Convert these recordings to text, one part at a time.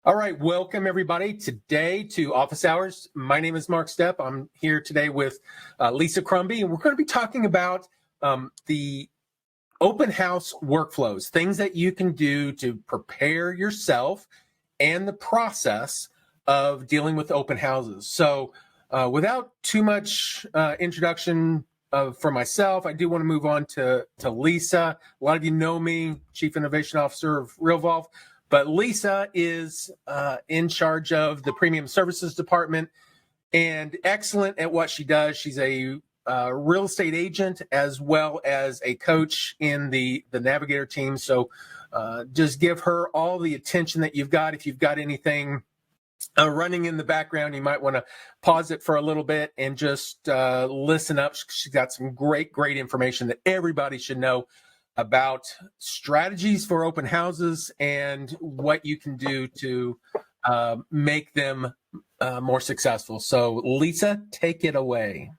All right, welcome everybody today to Office Hours. My name is Mark Stepp. I'm here today with Lisa Crumby, and we're going to be talking about the open house workflows, things that you can do to prepare yourself and the process of dealing with open houses. So without too much introduction for myself, I do want to move on to Lisa. A lot of you know me, Chief Innovation Officer of Realvolve. But Lisa is in charge of the Premium Services Department and excellent at what she does. She's a real estate agent as well as a coach in the Navigator team. So just give her all the attention that you've got. If you've got anything running in the background, you might want to pause it for a little bit and just listen up. She's got some great information that everybody should know about strategies for open houses and what you can do to make them more successful. So Lisa, take it away.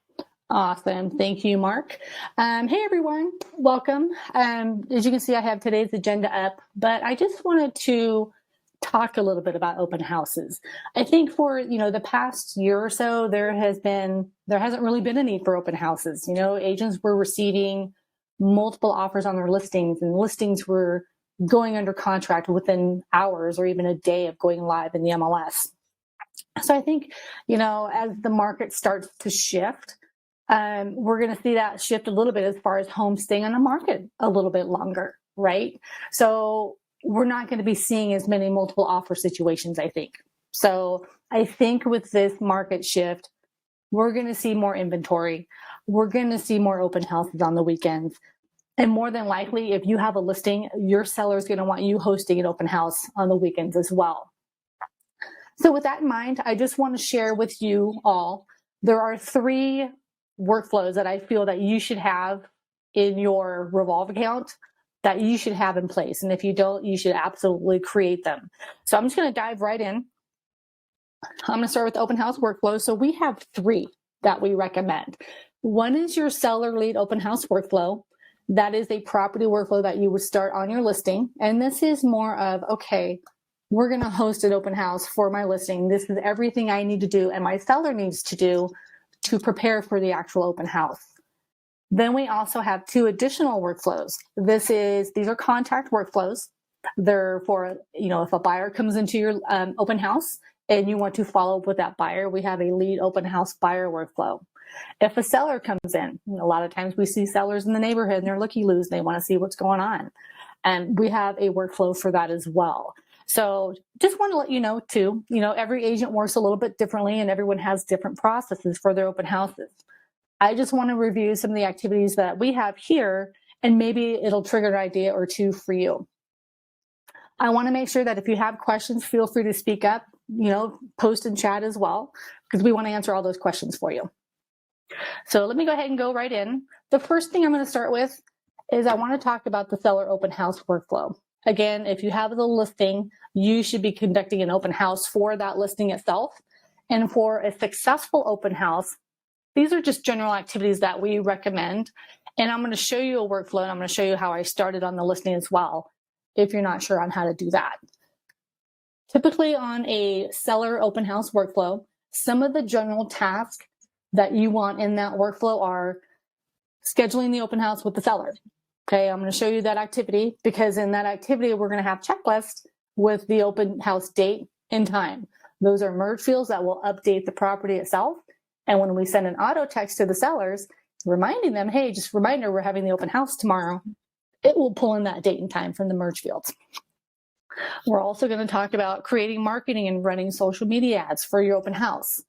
Awesome. Thank you, Mark. Hey, everyone. Welcome. As you can see, I have today's agenda up, but I just wanted to talk a little bit about open houses. I think for, the past year or so, there hasn't really been a need for open houses. Agents were receiving multiple offers on their listings, and listings were going under contract within hours or even a day of going live in the MLS. So I think, as the market starts to shift, we're going to see that shift a little bit as far as homes staying on the market a little bit longer, right? So we're not going to be seeing as many multiple offer situations, I think. So I think with this market shift, we're going to see more inventory. We're going to see more open houses on the weekends. And more than likely, if you have a listing, your seller is going to want you hosting an open house on the weekends as well. So with that in mind, I just want to share with you all, there are 3 workflows that I feel that you should have in your Revolve account that you should have in place. And if you don't, you should absolutely create them. So I'm just going to dive right in. I'm going to start with the open house workflow. So we have 3 that we recommend. One is your seller lead open house workflow. That is a property workflow that you would start on your listing. And this is more of, okay, we're going to host an open house for my listing. This is everything I need to do and my seller needs to do to prepare for the actual open house. Then we also have 2 additional workflows. These are contact workflows. They're for, if a buyer comes into your open house and you want to follow up with that buyer, we have a lead open house buyer workflow. If a seller comes in, a lot of times we see sellers in the neighborhood and they're looky-loos and they want to see what's going on. And we have a workflow for that as well. So just want to let you know too, every agent works a little bit differently and everyone has different processes for their open houses. I just want to review some of the activities that we have here and maybe it'll trigger an idea or 2 for you. I want to make sure that if you have questions, feel free to speak up, post in chat as well, because we want to answer all those questions for you. So let me go ahead and go right in. The first thing I'm going to start with is I want to talk about the seller open house workflow. Again, if you have the listing, you should be conducting an open house for that listing itself. And for a successful open house, these are just general activities that we recommend. And I'm going to show you a workflow and I'm going to show you how I started on the listing as well, if you're not sure on how to do that. Typically on a seller open house workflow, some of the general tasks that you want in that workflow are scheduling the open house with the seller. Okay, I'm going to show you that activity because in that activity, we're going to have checklists with the open house date and time. Those are merge fields that will update the property itself. And when we send an auto text to the sellers, reminding them, hey, just a reminder, we're having the open house tomorrow, it will pull in that date and time from the merge fields. We're also going to talk about creating marketing and running social media ads for your open house.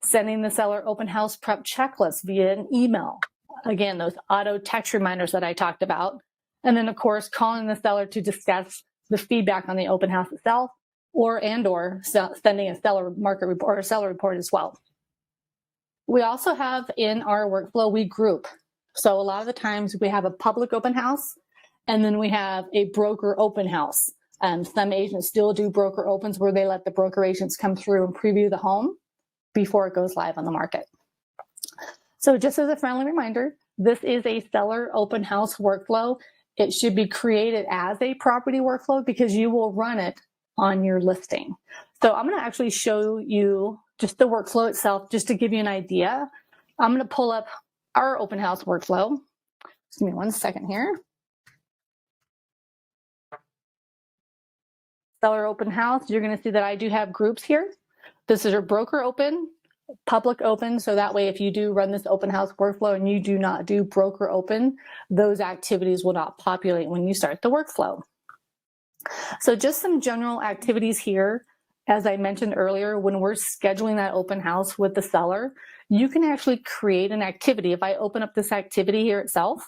Sending the seller open house prep checklist via an email. Again, those auto text reminders that I talked about. And then, of course, calling the seller to discuss the feedback on the open house itself or sending a seller market report or seller report as well. We also have in our workflow, we group. So a lot of the times we have a public open house and then we have a broker open house. Some agents still do broker opens where they let the broker agents come through and preview the home before it goes live on the market. So just as a friendly reminder, this is a seller open house workflow. It should be created as a property workflow because you will run it on your listing. So I'm going to actually show you just the workflow itself, just to give you an idea. I'm going to pull up our open house workflow. Just give me 1 second here. Seller open house, you're going to see that I do have groups here. This is your broker open, public open. So that way, if you do run this open house workflow and you do not do broker open, those activities will not populate when you start the workflow. So just some general activities here. As I mentioned earlier, when we're scheduling that open house with the seller, you can actually create an activity. If I open up this activity here itself,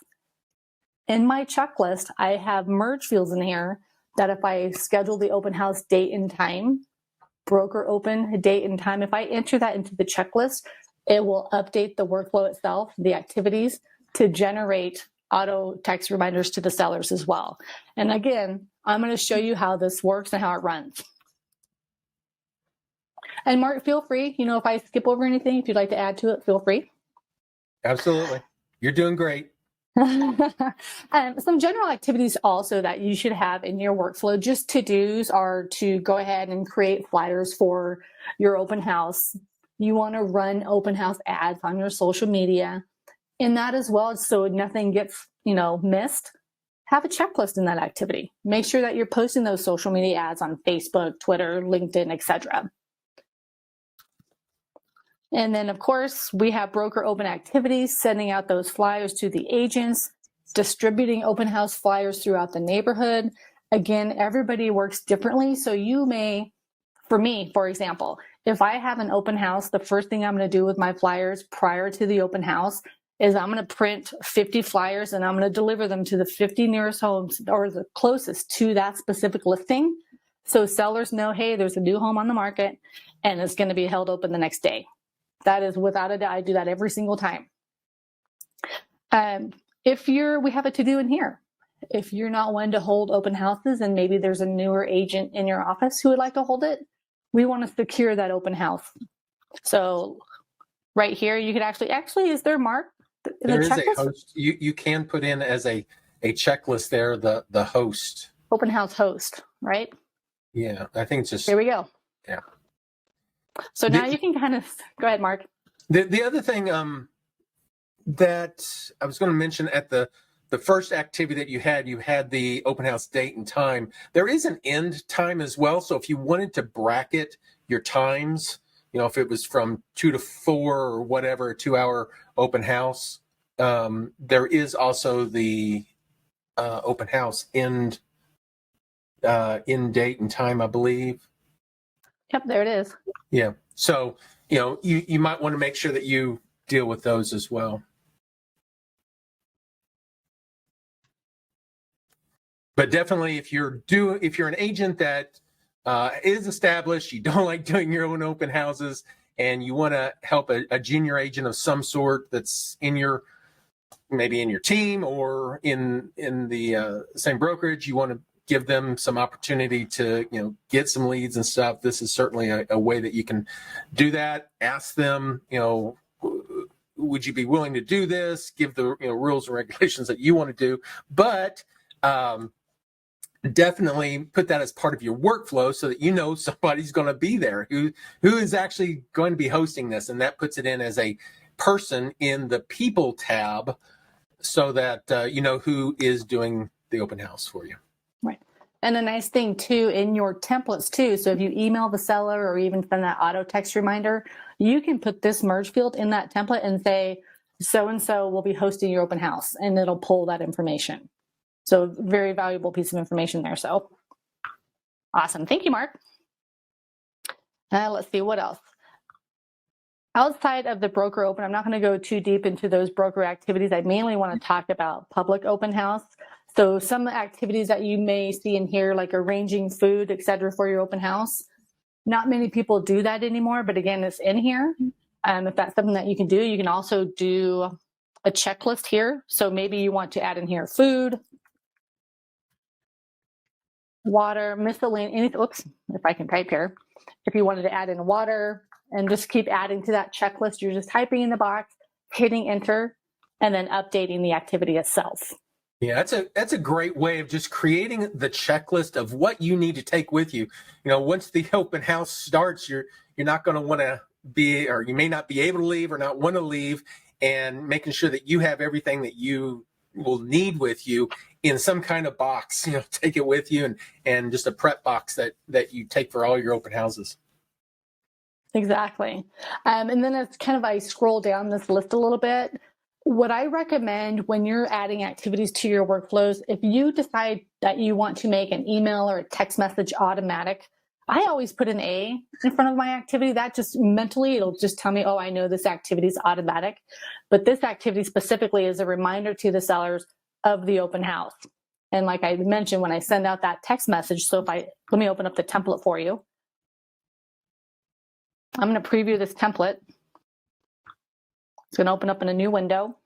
in my checklist, I have merge fields in here that if I schedule the open house date and time, broker open date and time, if I enter that into the checklist, it will update the workflow itself, the activities, to generate auto text reminders to the sellers as well. And again, I'm going to show you how this works and how it runs. And Mark, feel free, if I skip over anything, if you'd like to add to it, feel free. Absolutely. You're doing great. Some general activities also that you should have in your workflow, just to-dos, are to go ahead and create flyers for your open house. You want to run open house ads on your social media in that as well, so nothing gets, missed. Have a checklist in that activity. Make sure that you're posting those social media ads on Facebook, Twitter, LinkedIn, etc. And then, of course, we have broker open activities, sending out those flyers to the agents, distributing open house flyers throughout the neighborhood. Again, everybody works differently. So you may, for me, for example, if I have an open house, the first thing I'm going to do with my flyers prior to the open house is I'm going to print 50 flyers and I'm going to deliver them to the 50 nearest homes or the closest to that specific listing. So sellers know, hey, there's a new home on the market and it's going to be held open the next day. That is without a doubt. I do that every single time. We have a to-do in here. If you're not one to hold open houses and maybe there's a newer agent in your office who would like to hold it, we want to secure that open house. So right here, you could actually, is there Mark? There is a host. You can put in as a checklist there, the host. Open house host, right? Yeah, I think it's just. Here we go. Yeah. So now you can kind of, go ahead, Mark. The other thing that I was going to mention at the first activity that you had the open house date and time. There is an end time as well. So if you wanted to bracket your times, if it was from 2 to 4 or whatever, a 2-hour open house, there is also the open house end date and time, I believe. Yep, there it is. Yeah. So, you might want to make sure that you deal with those as well. But definitely if you're an agent that is established, you don't like doing your own open houses, and you want to help a junior agent of some sort that's maybe in your team or in the same brokerage, you want to give them some opportunity to, get some leads and stuff. This is certainly a way that you can do that. Ask them, would you be willing to do this? Give the rules and regulations that you want to do, but definitely put that as part of your workflow so that somebody's going to be there who is actually going to be hosting this, and that puts it in as a person in the people tab so that who is doing the open house for you. Right. And a nice thing too, in your templates too, so if you email the seller or even send that auto text reminder, you can put this merge field in that template and say, so-and-so will be hosting your open house, and it'll pull that information. So very valuable piece of information there. So awesome. Thank you, Mark. Let's see what else. Outside of the broker open, I'm not going to go too deep into those broker activities. I mainly want to talk about public open house. So some activities that you may see in here, like arranging food, et cetera, for your open house. Not many people do that anymore, but again, it's in here. If that's something that you can do, you can also do a checklist here. So maybe you want to add in here food, water, miscellaneous, if I can type here. If you wanted to add in water and just keep adding to that checklist, you're just typing in the box, hitting enter, and then updating the activity itself. Yeah, that's a great way of just creating the checklist of what you need to take with you. Once the open house starts, you're not going to want to be, or you may not be able to leave or not want to leave, and making sure that you have everything that you will need with you in some kind of box. Take it with you, and just a prep box that you take for all your open houses. Exactly. And then it's kind of, I scroll down this list a little bit. What I recommend when you're adding activities to your workflows, if you decide that you want to make an email or a text message automatic, I always put an A in front of my activity. That just mentally, it'll just tell me, oh, I know this activity is automatic. But this activity specifically is a reminder to the sellers of the open house. And like I mentioned, when I send out that text message, so let me open up the template for you. I'm going to preview this template. It's going to open up in a new window.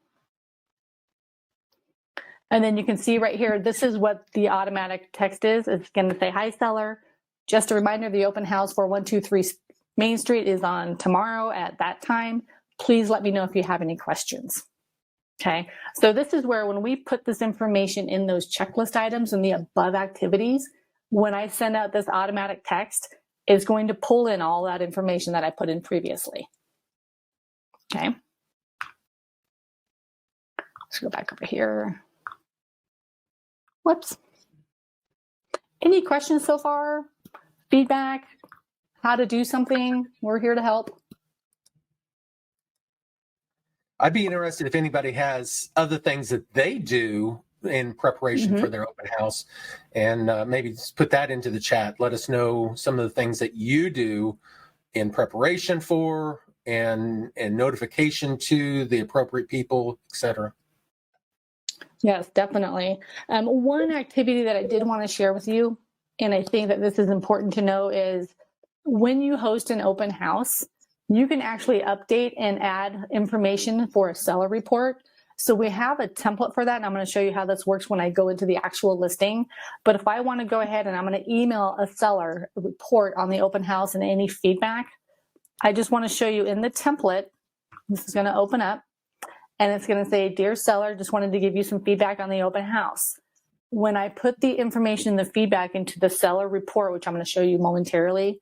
And then you can see right here, this is what the automatic text is. It's going to say, hi, seller. Just a reminder, the open house for 123 Main Street is on tomorrow at that time. Please let me know if you have any questions. Okay, so this is where when we put this information in those checklist items and the above activities, when I send out this automatic text, it's going to pull in all that information that I put in previously. Okay. Let's go back over here. Whoops. Any questions so far? Feedback? How to do something? We're here to help. I'd be interested if anybody has other things that they do in preparation for their open house, and maybe just put that into the chat. Let us know some of the things that you do in preparation for and notification to the appropriate people, etc. Yes, definitely. One activity that I did want to share with you, and I think that this is important to know, is when you host an open house, you can actually update and add information for a seller report. So we have a template for that, and I'm going to show you how this works when I go into the actual listing. But if I want to go ahead and I'm going to email a seller a report on the open house and any feedback, I just want to show you in the template, this is going to open up, and it's going to say, dear seller, just wanted to give you some feedback on the open house. When I put the information, the feedback into the seller report, which I'm going to show you momentarily,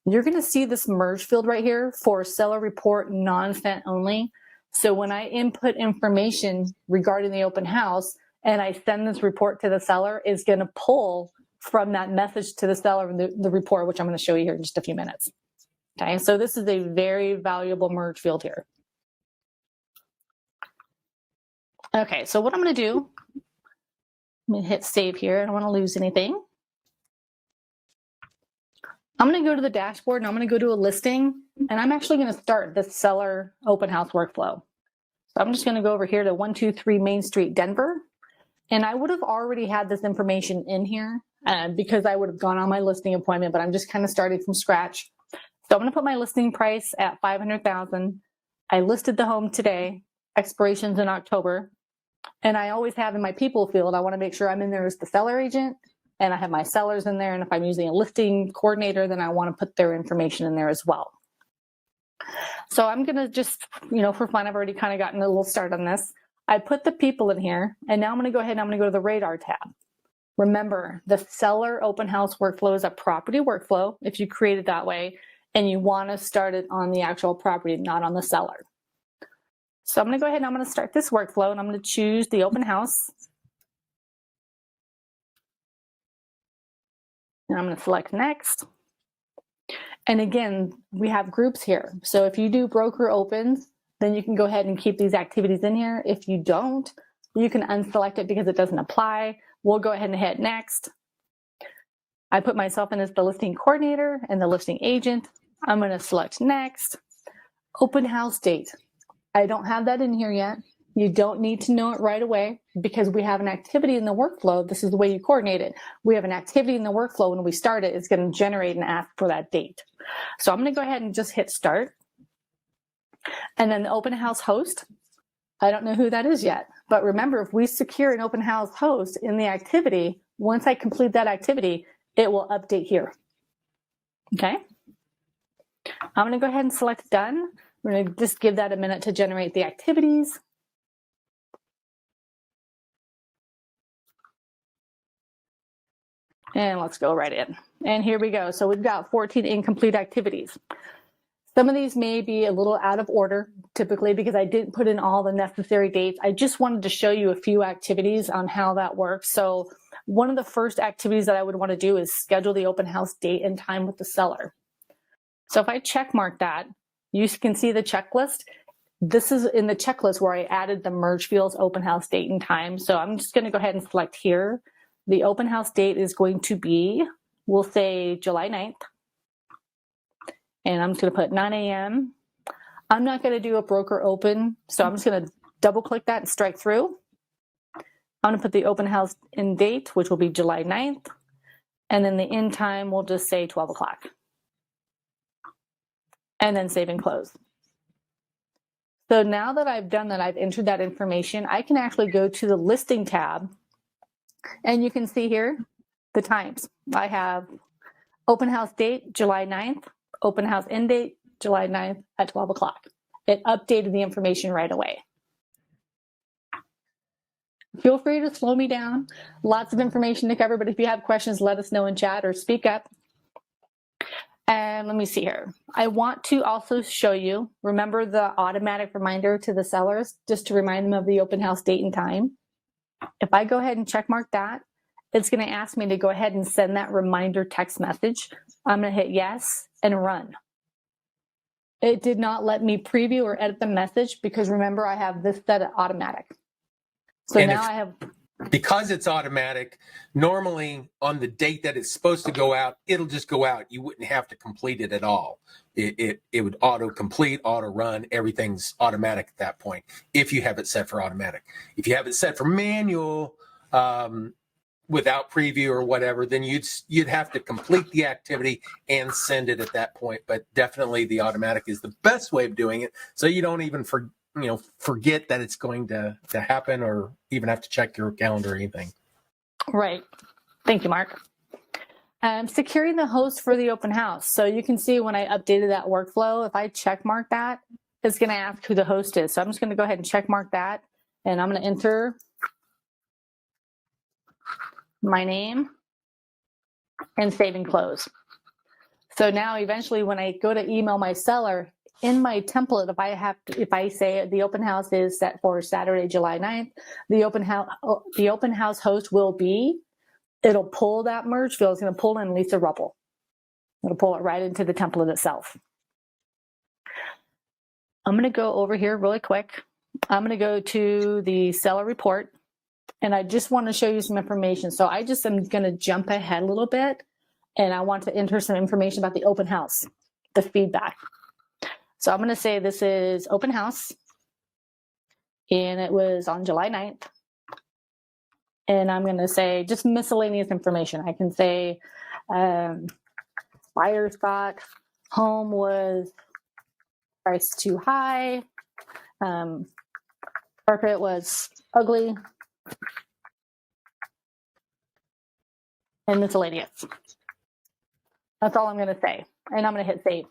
you're going to see this merge field right here for seller report non-sent only. So when I input information regarding the open house and I send this report to the seller, it's going to pull from that message to the seller the report, which I'm going to show you here in just a few minutes. Okay, so this is a very valuable merge field here. Okay, so what I'm going to do, I'm going to hit save here. I don't want to lose anything. I'm going to go to the dashboard and I'm going to go to a listing, and I'm actually going to start the seller open house workflow. So I'm just going to go over here to 123 Main Street, Denver. And I would have already had this information in here because I would have gone on my listing appointment, but I'm just kind of starting from scratch. So I'm going to put my listing price at $500,000. I listed the home today, expirations in October. And I always have in my people field, I want to make sure I'm in there as the seller agent, and I have my sellers in there. And if I'm using a listing coordinator, then I want to put their information in there as well. So I'm going to just, for fun, I've already kind of gotten a little start on this. I put the people in here, and now I'm going to go ahead and I'm going to go to the radar tab. Remember, the seller open house workflow is a property workflow if you create it that way, and you want to start it on the actual property, not on the seller. So I'm going to go ahead and I'm going to start this workflow, and I'm going to choose the open house. And I'm going to select next. And again, we have groups here. So if you do broker opens, then you can go ahead and keep these activities in here. If you don't, you can unselect it because it doesn't apply. We'll go ahead and hit next. I put myself in as the listing coordinator and the listing agent. I'm going to select next. Open house date. I don't have that in here yet. You don't need to know it right away because we have an activity in the workflow. This is the way you coordinate it. We have an activity in the workflow. When we start it, it's going to generate and ask for that date. So I'm going to go ahead and just hit start. And then the open house host. I don't know who that is yet. But remember, if we secure an open house host in the activity, once I complete that activity, it will update here. Okay. I'm going to go ahead and select done. We're going to just give that a minute to generate the activities. And let's go right in. And here we go. So we've got 14 incomplete activities. Some of these may be a little out of order, typically because I didn't put in all the necessary dates. I just wanted to show you a few activities on how that works. So one of the first activities that I would want to do is schedule the open house date and time with the seller. So if I check mark that, you can see the checklist. This is in the checklist where I added the merge fields open house date and time. So I'm just going to go ahead and select here. The open house date is going to be, we'll say July 9th. And I'm just going to put 9 a.m. I'm not going to do a broker open, so I'm just going to double click that and strike through. I'm going to put the open house end date, which will be July 9th. And then the end time, we'll just say 12 o'clock. And then save and close. So now that I've done that, I've entered that information, I can actually go to the listing tab. And you can see here the times. I have open house date, July 9th. Open house end date, July 9th at 12 o'clock. It updated the information right away. Feel free to slow me down. Lots of information to cover, but if you have questions, let us know in chat or speak up. And let me see here. I want to also show you, remember the automatic reminder to the sellers, just to remind them of the open house date and time. If I go ahead and check mark that, it's going to ask me to go ahead and send that reminder text message. I'm going to hit yes and run. It did not let me preview or edit the message because remember I have this set at automatic. So and now I have... Because it's automatic, normally on the date that it's supposed to go out, it'll just go out. You wouldn't have to complete it at all. It would auto-complete, auto-run. Everything's automatic at that point if you have it set for automatic. If you have it set for manual, without preview or whatever, then you'd have to complete the activity and send it at that point. But definitely the automatic is the best way of doing it, so you don't even forget that it's going to happen or even have to check your calendar or anything. Right. Thank you, Mark. Securing the host for the open house. So you can see when I updated that workflow, if I check mark that, it's going to ask who the host is. So I'm just going to go ahead and check mark that, and I'm going to enter my name and save and close. So now eventually when I go to email my seller, in my template, if I say the open house is set for Saturday, July 9th, the open house host will be, it'll pull that merge field. It's going to pull in Lisa Ruppel. It'll pull it right into the template itself. I'm going to go over here really quick. I'm going to go to the seller report. And I just want to show you some information. So I just am going to jump ahead a little bit. And I want to enter some information about the open house, the feedback. So I'm going to say this is open house. And it was on July 9th. And I'm going to say just miscellaneous information. I can say buyer's thought home was priced too high. Carpet was ugly. And miscellaneous. That's all I'm going to say. And I'm going to hit save.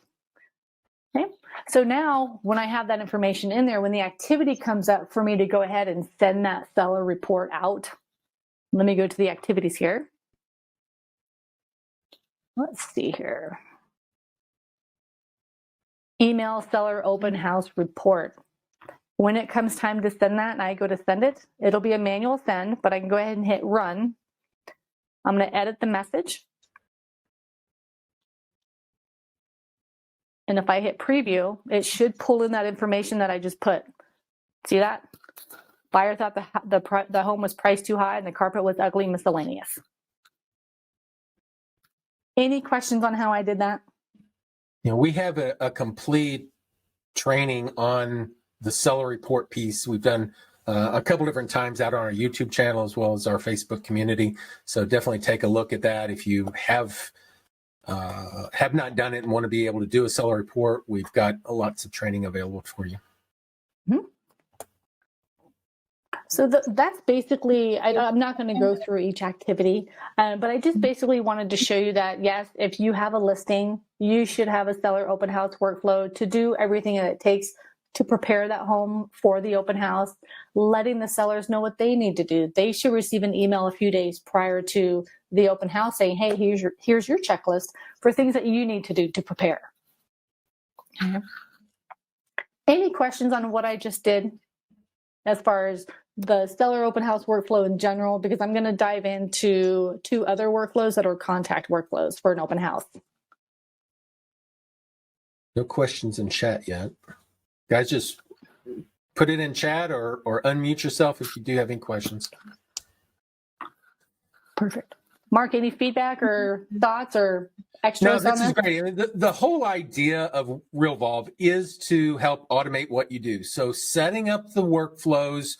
Okay. So now when I have that information in there, when the activity comes up for me to go ahead and send that seller report out, let me go to the activities here. Let's see here. Email seller open house report. When it comes time to send that and I go to send it, it'll be a manual send, but I can go ahead and hit run. I'm going to edit the message. And if I hit preview, it should pull in that information that I just put. See that? Buyer thought the home was priced too high and the carpet was ugly, miscellaneous. Any questions on how I did that? We have a complete training on the seller report piece. We've done a couple different times out on our YouTube channel as well as our Facebook community. So definitely take a look at that. If you have not done it and want to be able to do a seller report, we've got lots of training available for you. Mm-hmm. So that's basically, I'm not going to go through each activity, but I just basically wanted to show you that, yes, if you have a listing, you should have a seller open house workflow to do everything that it takes to prepare that home for the open house, letting the sellers know what they need to do. They should receive an email a few days prior to the open house saying, hey, here's your checklist for things that you need to do to prepare. Okay. Any questions on what I just did as far as the seller open house workflow in general? Because I'm going to dive into 2 other workflows that are contact workflows for an open house. No questions in chat yet. Guys, just put it in chat or unmute yourself if you do have any questions. Perfect. Mark, any feedback or thoughts or extras No, on this is this? great. I mean, the whole idea of Realvolve is to help automate what you do. So setting up the workflows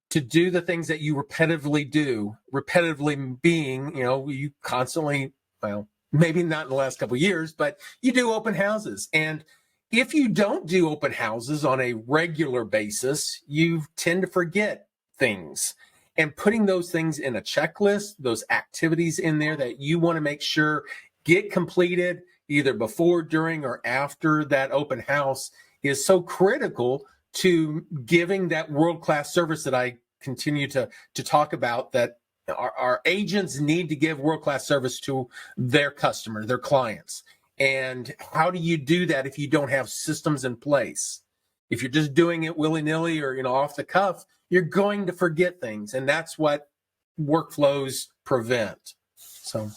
to do the things that you repetitively do, repetitively being, you constantly, well, maybe not in the last couple of years, but you do open houses. And if you don't do open houses on a regular basis, you tend to forget things. And putting those things in a checklist, those activities in there that you want to make sure get completed either before, during, or after that open house is so critical to giving that world-class service that I continue to talk about, that our agents need to give world-class service to their customer, their clients. And how do you do that if you don't have systems in place? If you're just doing it willy-nilly or off the cuff, you're going to forget things. And that's what workflows prevent. So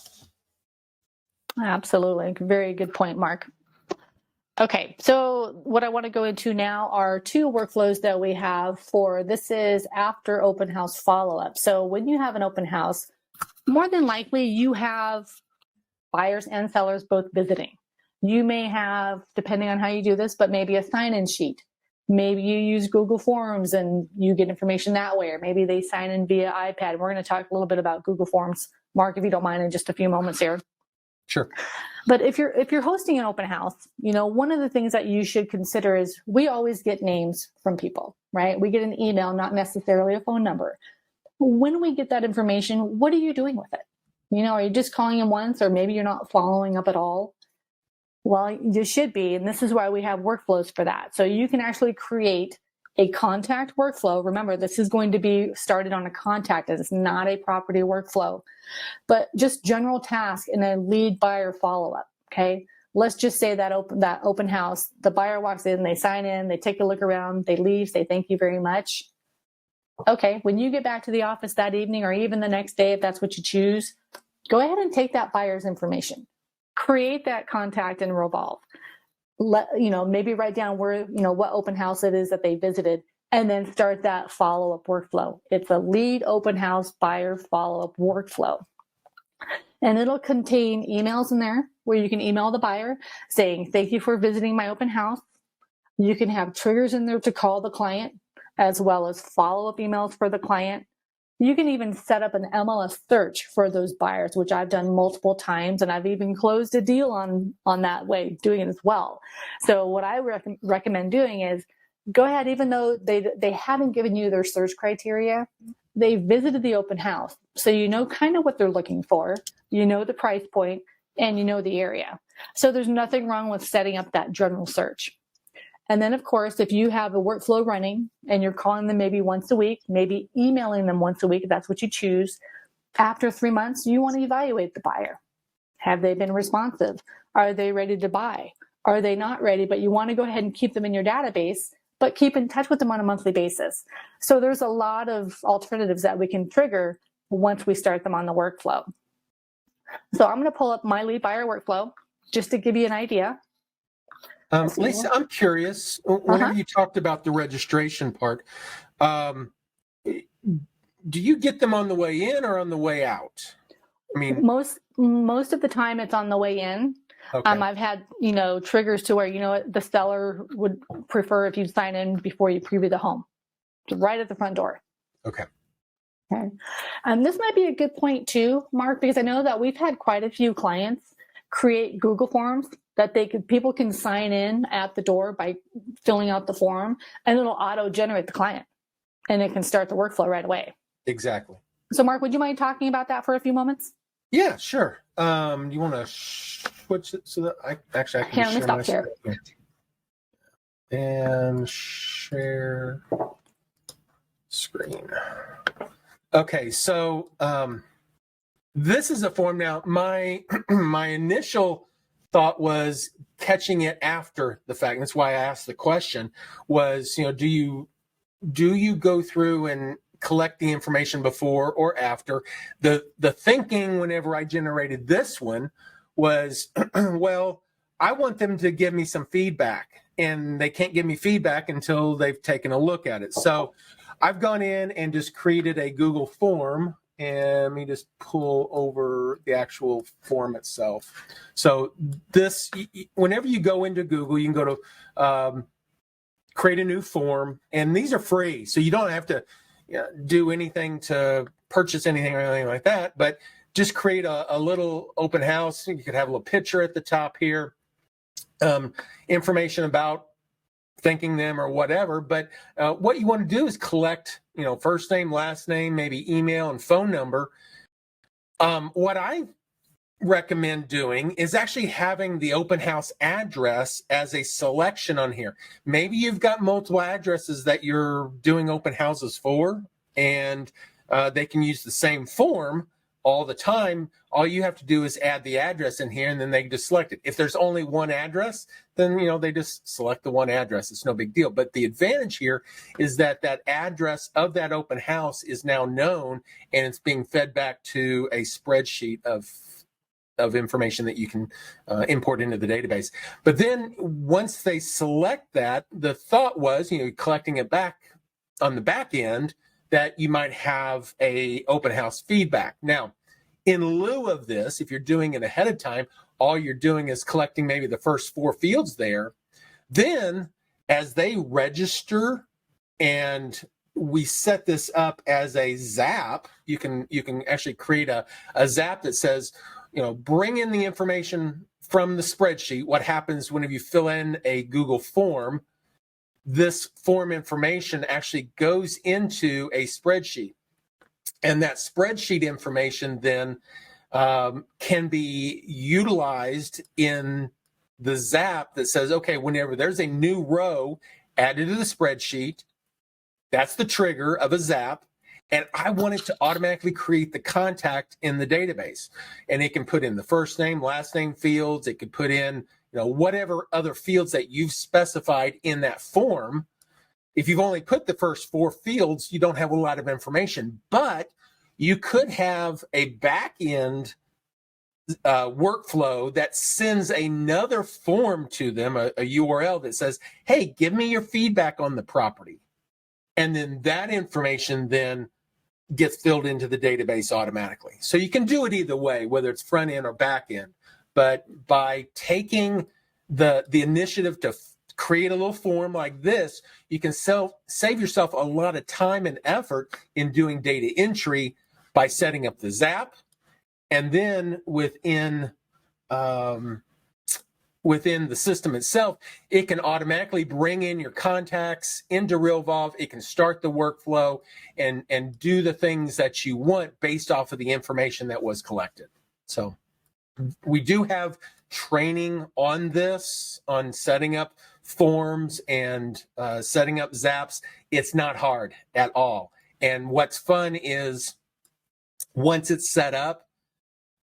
Absolutely. Very good point, Mark. Okay, so what I want to go into now are 2 workflows that we have for this is after open house follow-up. So when you have an open house, more than likely you have buyers and sellers both visiting. You may have, depending on how you do this, but maybe a sign-in sheet. Maybe you use Google Forms and you get information that way, or maybe they sign in via iPad. We're going to talk a little bit about Google Forms, Mark, if you don't mind, in just a few moments here. sure. But if you're hosting an open house, one of the things that you should consider is we always get names from people, right? We get an email, not necessarily a phone number. When we get that information, what are you doing with it? Are you just calling them once, or maybe you're not following up at all? Well, you should be, and this is why we have workflows for that. So you can actually create a contact workflow. Remember, this is going to be started on a contact. It's not a property workflow, but just general task and a lead buyer follow-up, okay? Let's just say that open house, the buyer walks in, they sign in, they take a look around, they leave, say thank you very much. Okay, when you get back to the office that evening or even the next day, if that's what you choose, go ahead and take that buyer's information. Create that contact in Realvolve. Maybe write down where, what open house it is that they visited, and then start that follow-up workflow. It's a lead open house buyer follow-up workflow. And it'll contain emails in there where you can email the buyer saying, thank you for visiting my open house. You can have triggers in there to call the client, as well as follow-up emails for the client. You can even set up an MLS search for those buyers, which I've done multiple times, and I've even closed a deal on that way, doing it as well. So what I recommend doing is go ahead, even though they haven't given you their search criteria, they visited the open house. So you know kind of what they're looking for, you know the price point, and you know the area. So there's nothing wrong with setting up that general search. And then, of course, if you have a workflow running and you're calling them maybe once a week, maybe emailing them once a week, if that's what you choose, after 3 months, you want to evaluate the buyer. Have they been responsive? Are they ready to buy? Are they not ready? But you want to go ahead and keep them in your database, but keep in touch with them on a monthly basis. So there's a lot of alternatives that we can trigger once we start them on the workflow. So I'm going to pull up my lead buyer workflow just to give you an idea. Lisa, I'm curious, whenever you talked about the registration part, do you get them on the way in or on the way out? I mean, most of the time it's on the way in. Okay. I've had, triggers to where, the seller would prefer if you sign in before you preview the home, right at the front door. Okay. This might be a good point too, Mark, because I know that we've had quite a few clients create Google Forms that people can sign in at the door by filling out the form, and it'll auto-generate the client, and it can start the workflow right away. Exactly. So, Mark, would you mind talking about that for a few moments? Yeah, sure. You want to switch it so that I can let me stop here. and share screen. Okay, so this is a form. Now, my my initial thought was catching it after the fact. That's why I asked the question. Was, do you go through and collect the information before or after? The thinking whenever I generated this one was, well, I want them to give me some feedback, and they can't give me feedback until they've taken a look at it. So I've gone in and just created a Google form, and let me just pull over the actual form itself. So this, whenever you go into Google, you can go to create a new form, and these are free, so you don't have to do anything to purchase anything or anything like that, but just create a little open house. You could have a little picture at the top here, information about thanking them or whatever. But what you want to do is collect, first name, last name, maybe email and phone number. What I recommend doing is actually having the open house address as a selection on here. Maybe you've got multiple addresses that you're doing open houses for, and they can use the same form all the time. All you have to do is add the address in here, and then they just select it. If there's only one address, then they just select the one address. It's no big deal. But the advantage here is that that address of that open house is now known, and it's being fed back to a spreadsheet of information that you can import into the database. But then once they select that, the thought was, collecting it back on the back end, that you might have a open house feedback. Now, in lieu of this, if you're doing it ahead of time, all you're doing is collecting maybe the first 4 fields there. Then as they register, and we set this up as a zap, you can actually create a zap that says, bring in the information from the spreadsheet. What happens whenever you fill in a Google form? This form information actually goes into a spreadsheet. And that spreadsheet information then can be utilized in the zap that says, okay, whenever there's a new row added to the spreadsheet, that's the trigger of a zap. And I want it to automatically create the contact in the database. And it can put in the first name, last name fields. It could put in, whatever other fields that you've specified in that form. If you've only put the first 4 fields, you don't have a lot of information. But you could have a back-end workflow that sends another form to them, a URL that says, hey, give me your feedback on the property. And then that information then gets filled into the database automatically. So you can do it either way, whether it's front end or back end. But by taking the initiative to create a little form like this, you can save yourself a lot of time and effort in doing data entry by setting up the zap. And then within the system itself, it can automatically bring in your contacts into Realvolve. It can start the workflow and do the things that you want based off of the information that was collected. So we do have training on this, on setting up forms and setting up zaps. It's not hard at all. And what's fun is once it's set up,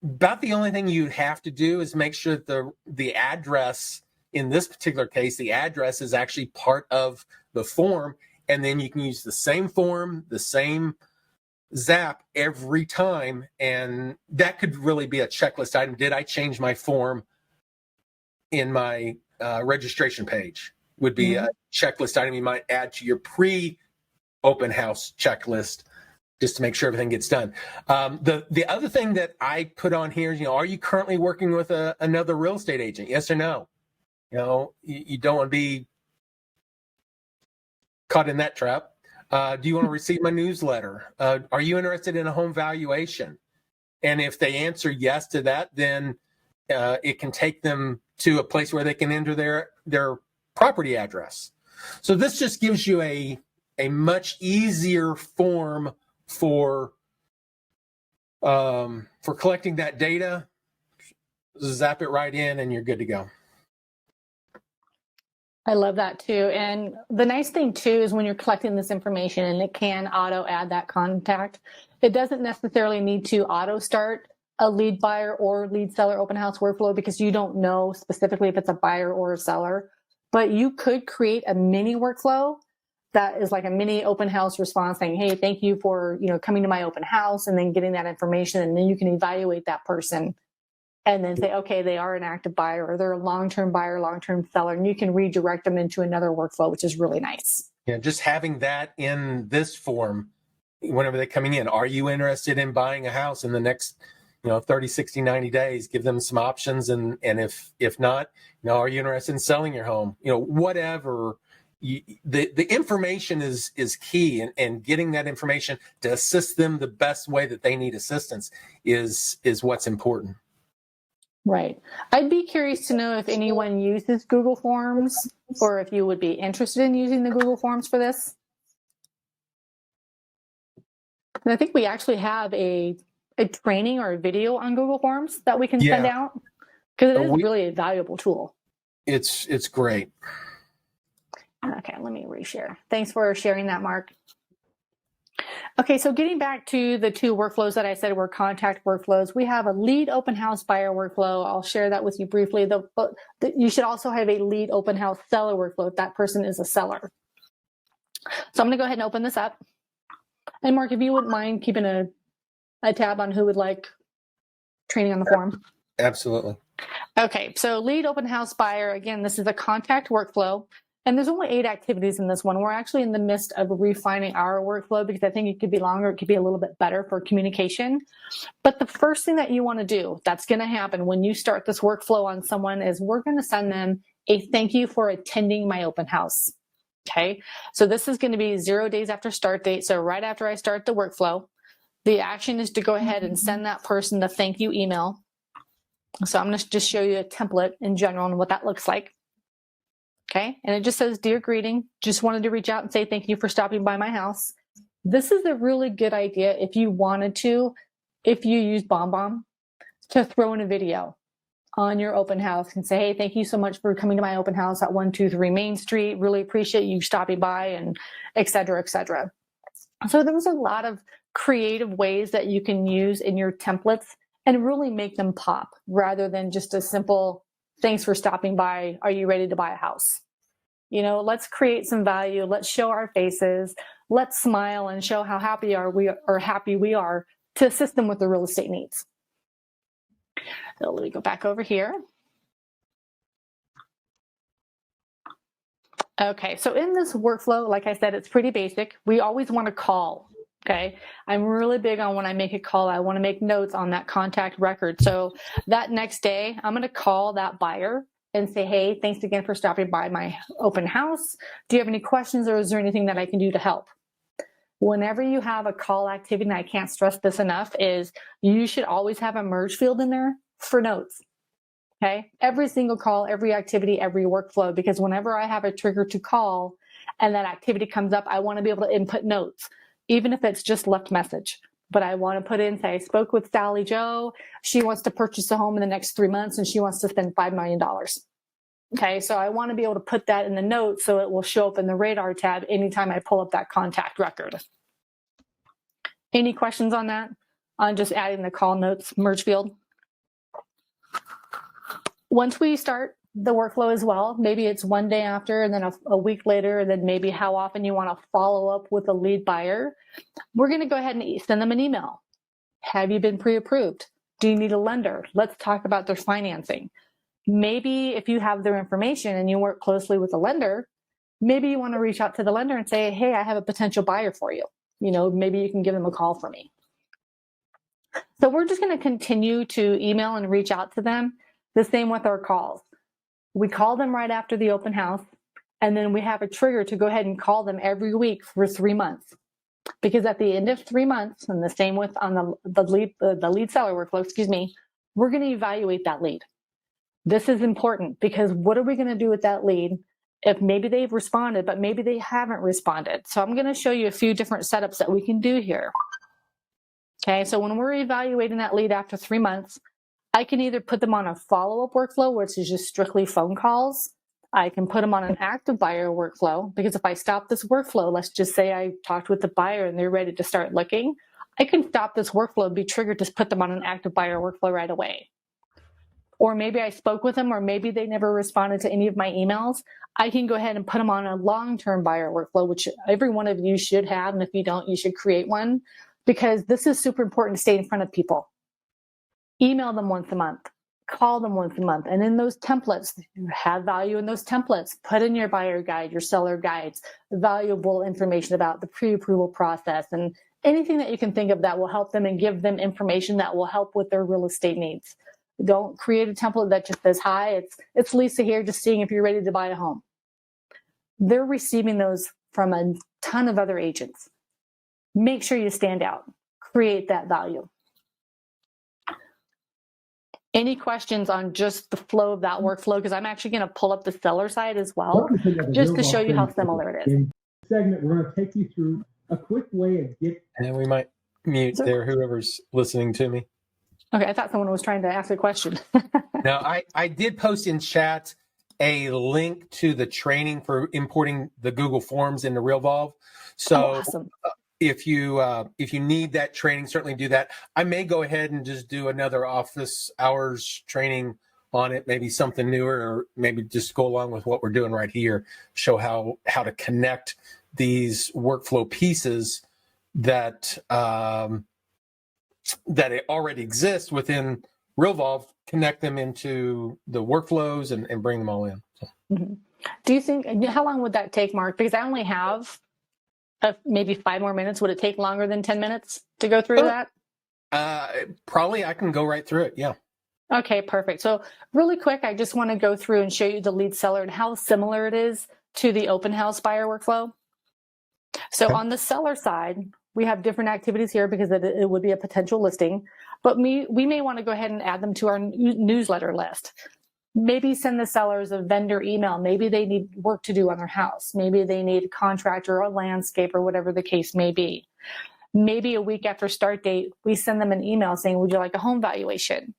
about the only thing you have to do is make sure that the address, in this particular case, the address is actually part of the form. And then you can use the same form, the same zap every time. And that could really be a checklist item. Did I change my form in my registration page? Would be a checklist item you might add to your pre-open house checklist, just to make sure everything gets done. The other thing that I put on here is, are you currently working with another real estate agent? Yes or no? You don't want to be caught in that trap. Do you want to receive my newsletter? Are you interested in a home valuation? And if they answer yes to that, then it can take them to a place where they can enter their property address. So this just gives you a much easier form for collecting that data. Zap it right in and you're good to go. I love that too. And the nice thing too is when you're collecting this information and it can auto add that contact, it doesn't necessarily need to auto start a lead buyer or lead seller open house workflow because you don't know specifically if it's a buyer or a seller. But you could create a mini workflow that is like a mini open house response saying, hey, thank you for coming to my open house, and then getting that information, and then you can evaluate that person and then say, okay, they are an active buyer or they're a long-term buyer, long-term seller, and you can redirect them into another workflow, which is really nice. Yeah, just having that in this form, whenever they're coming in, are you interested in buying a house in the next 30, 60, 90 days? Give them some options. And if not, are you interested in selling your home? Whatever. The information is key, and getting that information to assist them the best way that they need assistance is what's important. Right. I'd be curious to know if anyone uses Google Forms, or if you would be interested in using the Google Forms for this. And I think we actually have a training or a video on Google Forms that we can send out, because it is really a valuable tool. It's great. Okay, let me reshare. Thanks for sharing that, Mark. Okay, so getting back to the two workflows that I said were contact workflows, we have a lead open house buyer workflow. I'll share that with you briefly. You should also have a lead open house seller workflow if that person is a seller. So I'm going to go ahead and open this up. And Mark, if you wouldn't mind keeping a tab on who would like training on the form. Absolutely. Okay, so lead open house buyer, again, this is a contact workflow. And there's only 8 activities in this one. We're actually in the midst of refining our workflow because I think it could be longer. It could be a little bit better for communication. But the first thing that you want to do that's going to happen when you start this workflow on someone is we're going to send them a thank you for attending my open house. Okay, so this is going to be 0 days after start date. So right after I start the workflow, the action is to go ahead and send that person the thank you email. So I'm going to just show you a template in general and what that looks like. Okay, and it just says, dear greeting, just wanted to reach out and say thank you for stopping by my house. This is a really good idea if you wanted to, if you use BombBomb, to throw in a video on your open house and say, hey, thank you so much for coming to my open house at 123 Main Street. Really appreciate you stopping by, and et cetera, et cetera. So there's a lot of creative ways that you can use in your templates and really make them pop rather than just a simple, thanks for stopping by. Are you ready to buy a house? Let's create some value. Let's show our faces. Let's smile and show how happy we are to assist them with their real estate needs. So let me go back over here. Okay, so in this workflow, like I said, it's pretty basic. We always want to call. Okay, I'm really big on when I make a call, I want to make notes on that contact record. So that next day, I'm going to call that buyer and say, hey, thanks again for stopping by my open house. Do you have any questions, or is there anything that I can do to help? Whenever you have a call activity, and I can't stress this enough, is you should always have a merge field in there for notes. Okay, every single call, every activity, every workflow, because whenever I have a trigger to call and that activity comes up, I want to be able to input notes, even if it's just left message. But I want to put in, say, I spoke with Sally Joe. She wants to purchase a home in the next 3 months and she wants to spend $5 million. Okay, so I want to be able to put that in the notes so it will show up in the radar tab anytime I pull up that contact record. Any questions on that? On just adding the call notes merge field? Once we start the workflow as well, maybe it's 1 day after and then a week later, and then maybe how often you want to follow up with a lead buyer, we're going to go ahead and send them an email. Have you been pre-approved? Do you need a lender? Let's talk about their financing. Maybe if you have their information and you work closely with a lender, maybe you want to reach out to the lender and say, hey, I have a potential buyer for you. Maybe you can give them a call for me. So we're just going to continue to email and reach out to them. The same with our calls. We call them right after the open house, and then we have a trigger to go ahead and call them every week for 3 months. Because at the end of 3 months, and the same with on the lead seller workflow, we're going to evaluate that lead. This is important because what are we going to do with that lead if maybe they've responded, but maybe they haven't responded? So I'm going to show you a few different setups that we can do here. Okay, so when we're evaluating that lead after 3 months, I can either put them on a follow-up workflow, which is just strictly phone calls, I can put them on an active buyer workflow, because if I stop this workflow, let's just say I talked with the buyer and they're ready to start looking, I can stop this workflow and be triggered to put them on an active buyer workflow right away. Or maybe I spoke with them, or maybe they never responded to any of my emails. I can go ahead and put them on a long-term buyer workflow, which every one of you should have. And if you don't, you should create one, because this is super important to stay in front of people. Email them once a month, call them once a month. And in those templates, you have value in those templates. Put in your buyer guide, your seller guides, valuable information about the pre-approval process, and anything that you can think of that will help them and give them information that will help with their real estate needs. Don't create a template that just says, hi, it's Lisa here, just seeing if you're ready to buy a home. They're receiving those from a ton of other agents. Make sure you stand out. Create that value. Any questions on just the flow of that workflow? Because I'm actually going to pull up the seller side as well, just to show you how similar it is. In this segment, we're going to take you through a quick way of getting. And we might mute there, whoever's listening to me. Okay, I thought someone was trying to ask a question. Now, I did post in chat a link to the training for importing the Google Forms into Realvolve. So awesome. If you need that training, certainly do that. I may go ahead and just do another office hours training on it, maybe something newer, or maybe just go along with what we're doing right here, show how to connect these workflow pieces that already exist within Realvolve, connect them into the workflows and bring them all in. So. Mm-hmm. Do you think, how long would that take, Mark? Because I only have maybe 5 more minutes. Would it take longer than 10 minutes to go through that? Probably I can go right through it. Yeah. Okay, perfect. So really quick, I just want to go through and show you the lead seller and how similar it is to the open house buyer workflow. So on the seller side, we have different activities here because it would be a potential listing, but we may want to go ahead and add them to our newsletter list. Maybe send the sellers a vendor email. Maybe they need work to do on their house. Maybe they need a contractor or a landscaper, whatever the case may be. Maybe a week after start date, we send them an email saying, would you like a home valuation?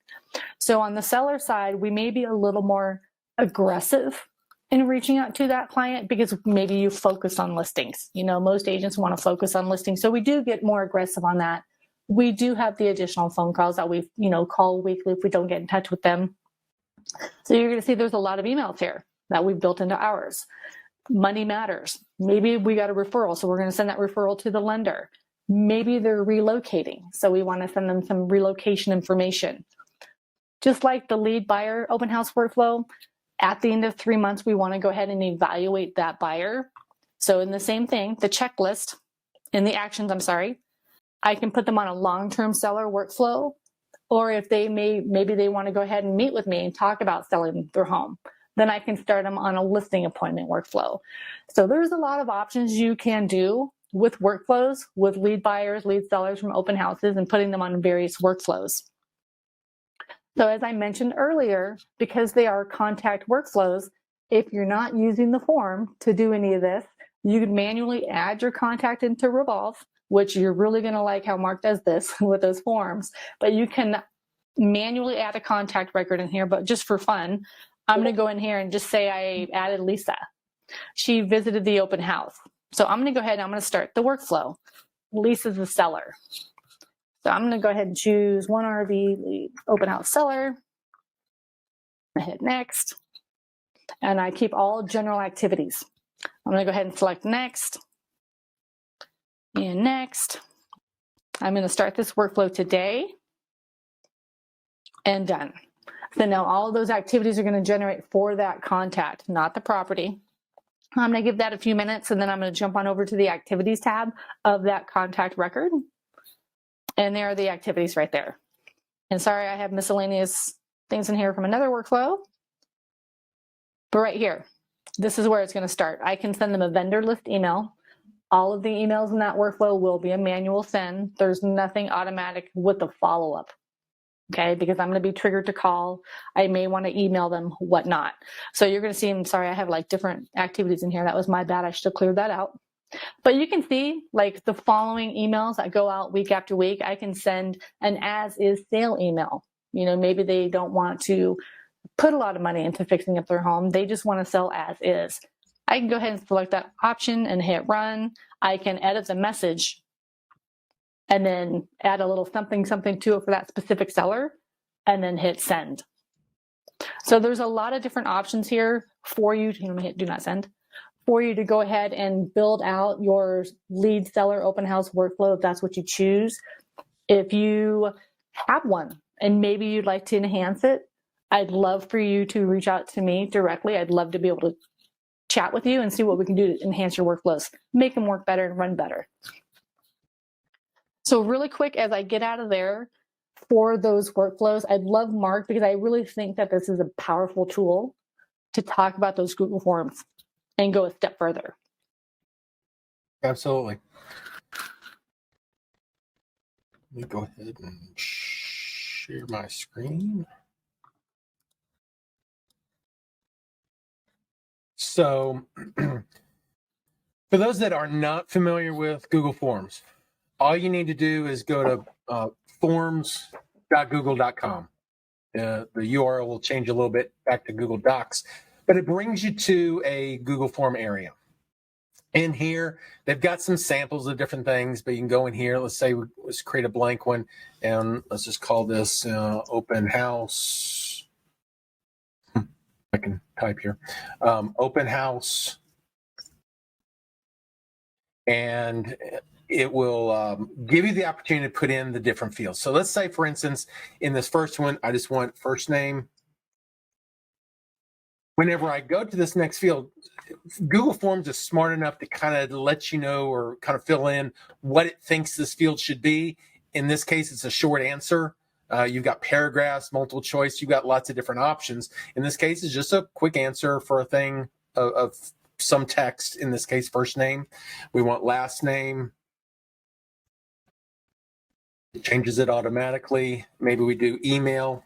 So on the seller side, we may be a little more aggressive in reaching out to that client because maybe you focus on listings. You know, most agents want to focus on listings. So we do get more aggressive on that. We do have the additional phone calls that we, call weekly if we don't get in touch with them. So you're going to see there's a lot of emails here that we've built into ours. Money matters. Maybe we got a referral, so we're going to send that referral to the lender. Maybe they're relocating, so we want to send them some relocation information. Just like the lead buyer open house workflow, at the end of 3 months, we want to go ahead and evaluate that buyer. So in the same thing, the checklist, in the actions, I can put them on a long-term seller workflow, or if maybe they want to go ahead and meet with me and talk about selling their home, then I can start them on a listing appointment workflow. So there's a lot of options you can do with workflows, with lead buyers, lead sellers from open houses, and putting them on various workflows. So as I mentioned earlier, because they are contact workflows, if you're not using the form to do any of this, you can manually add your contact into Revolve, which you're really going to like how Mark does this with those forms. But you can manually add a contact record in here, but just for fun, I'm going to go in here and just say I added Lisa. She visited the open house. So I'm going to go ahead and I'm going to start the workflow. Lisa's the seller. So I'm going to go ahead and choose one RV lead open house seller. I hit next. And I keep all general activities. I'm going to go ahead and select next. And next. I'm going to start this workflow today. And done. So now all of those activities are going to generate for that contact, not the property. I'm going to give that a few minutes, and then I'm going to jump on over to the activities tab of that contact record. And there are the activities right there. And sorry, I have miscellaneous things in here from another workflow. But right here, this is where it's going to start. I can send them a vendor list email. All of the emails in that workflow will be a manual send. There's nothing automatic with the follow-up. Okay, because I'm going to be triggered to call. I may want to email them, whatnot. So you're going to see, I'm sorry, I have like different activities in here. That was my bad. I should have cleared that out. But you can see like the following emails that go out week after week. I can send an as is sale email. Maybe they don't want to put a lot of money into fixing up their home. They just want to sell as is. I can go ahead and select that option and hit run. I can edit the message and then add a little something to it for that specific seller and then hit send. So there's a lot of different options here for you to hit do not send, for you to go ahead and build out your lead seller open house workflow if that's what you choose. If you have one and maybe you'd like to enhance it, I'd love for you to reach out to me directly. I'd love to be able to chat with you and see what we can do to enhance your workflows, make them work better and run better. So really quick, as I get out of there, for those workflows, I'd love Mark, because I really think that this is a powerful tool to talk about those Google Forms and go a step further. Absolutely. Let me go ahead and share my screen. So for those that are not familiar with Google Forms, all you need to do is go to forms.google.com. The URL will change a little bit back to Google Docs, but it brings you to a Google Form area. In here, they've got some samples of different things, but you can go in here. Let's say let's create a blank one, and let's just call this open house. I can type here, open house, and it will give you the opportunity to put in the different fields. So let's say, for instance, in this first one, I just want first name. Whenever I go to this next field, Google Forms is smart enough to kind of let you know or kind of fill in what it thinks this field should be. In this case, it's a short answer. You've got paragraphs, multiple choice. You've got lots of different options. In this case, it's just a quick answer for a thing of some text. In this case, first name. We want last name. It changes it automatically. Maybe we do email.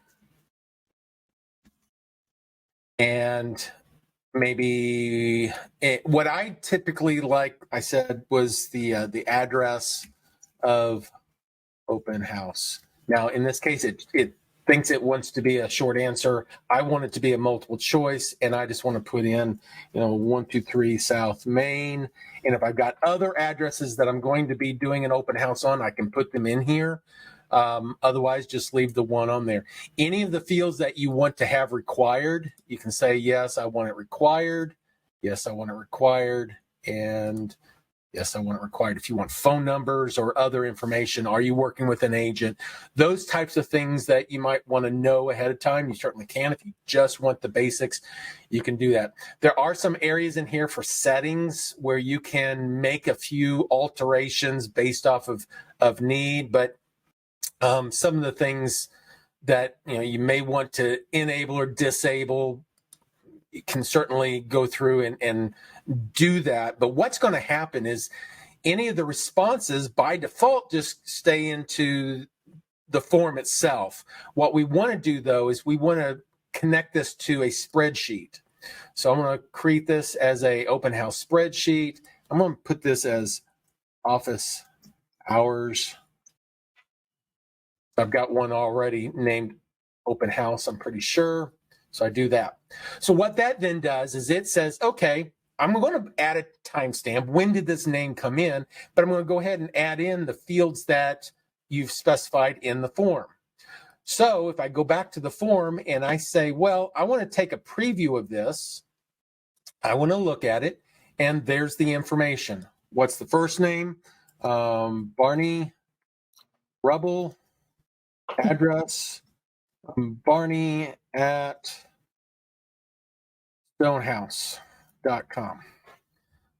And maybe what I typically like, I said, was the address of open house. Now, in this case, it thinks it wants to be a short answer. I want it to be a multiple choice, and I just want to put in, 123 South Main. And if I've got other addresses that I'm going to be doing an open house on, I can put them in here. Otherwise, just leave the one on there. Any of the fields that you want to have required, you can say, yes, I want it required. Yes, I want it required. And yes, I want it required. If you want phone numbers or other information, are you working with an agent? Those types of things that you might want to know ahead of time, you certainly can. If you just want the basics, you can do that. There are some areas in here for settings where you can make a few alterations based off of need, but some of the things that you may want to enable or disable, you can certainly go through and do that. But what's going to happen is any of the responses by default just stay into the form itself. What we want to do, though, is we want to connect this to a spreadsheet. So I'm going to create this as a open house spreadsheet. I'm going to put this as office hours. I've got one already named open house, I'm pretty sure. So I do that. So what that then does is it says, okay, I'm going to add a timestamp. When did this name come in? But I'm going to go ahead and add in the fields that you've specified in the form. So if I go back to the form and I say, well, I want to take a preview of this. I want to look at it. And there's the information. What's the first name? Barney Rubble. Address, Barney at stonehouse.com.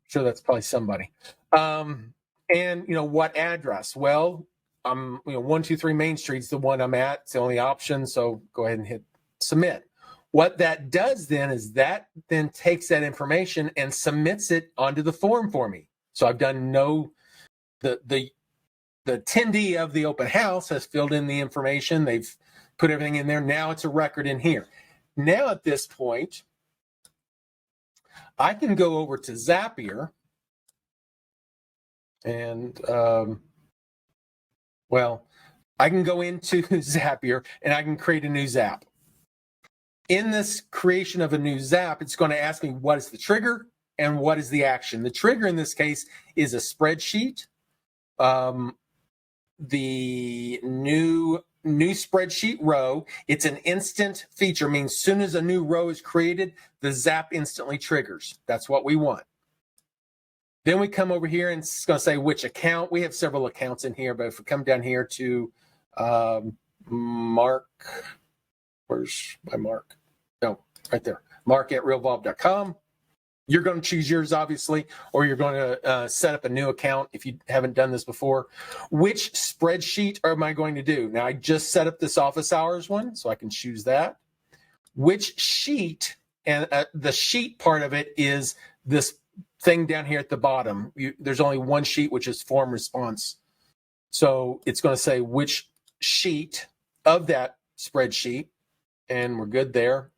Sure, that's probably somebody. And what address? Well, 123 Main Street's the one I'm at. It's the only option. So go ahead and hit submit. What that does then is that then takes that information and submits it onto the form for me. So I've done the attendee of the open house has filled in the information. They've put everything in there. Now it's a record in here. Now at this point, I can go over to Zapier and, I can go into Zapier and I can create a new Zap. in this creation of a new Zap, it's going to ask me what is the trigger and what is the action. The trigger in this case is a spreadsheet. The new spreadsheet row, it's an instant feature, means as soon as a new row is created, the Zap instantly triggers. That's what we want. Then we come over here and it's going to say which account. We have several accounts in here, but if we come down here to Mark, where's my Mark? No, right there. Mark at realvolve.com. You're going to choose yours, obviously, or you're going to set up a new account if you haven't done this before. Which spreadsheet am I going to do? Now, I just set up this office hours one, so I can choose that. Which sheet, and the sheet part of it is this thing down here at the bottom. There's only one sheet, which is form response. So it's going to say which sheet of that spreadsheet, and we're good there.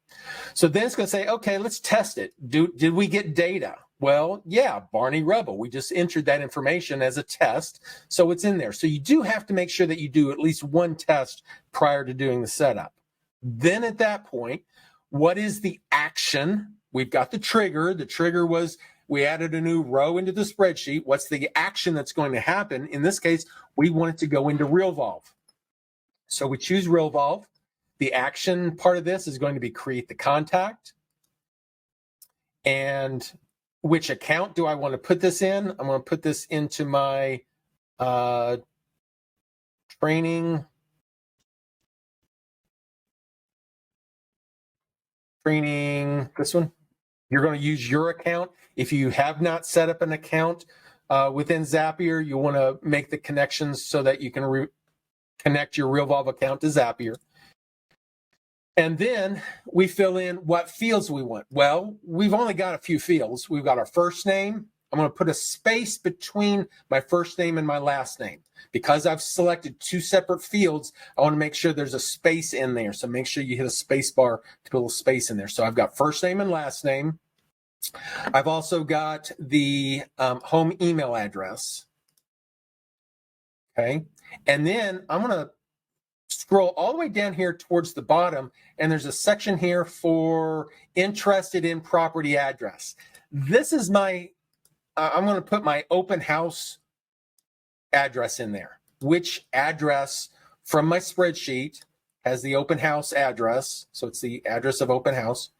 So then it's going to say, okay, let's test it. Did we get data? Well, yeah, Barney Rebel. We just entered that information as a test, so it's in there. So you do have to make sure that you do at least one test prior to doing the setup. Then at that point, what is the action? We've got the trigger. The trigger was we added a new row into the spreadsheet. What's the action that's going to happen? In this case, we want it to go into Realvolve. So we choose Realvolve. The action part of this is going to be create the contact. And which account do I want to put this in? I'm going to put this into my training, this one. You're going to use your account. If you have not set up an account within Zapier, you want to make the connections so that you can connect your Realvolve account to Zapier. And then we fill in what fields we want. Well, we've only got a few fields. We've got our first name. I'm going to put a space between my first name and my last name. Because I've selected two separate fields, I want to make sure there's a space in there. So make sure you hit a space bar to put a little space in there. So I've got first name and last name. I've also got the home email address. Okay. And then I'm going to scroll all the way down here towards the bottom, and there's a section here for interested in property address. This is my, I'm going to put my open house address in there. Which address from my spreadsheet has the open house address? So it's the address of open house.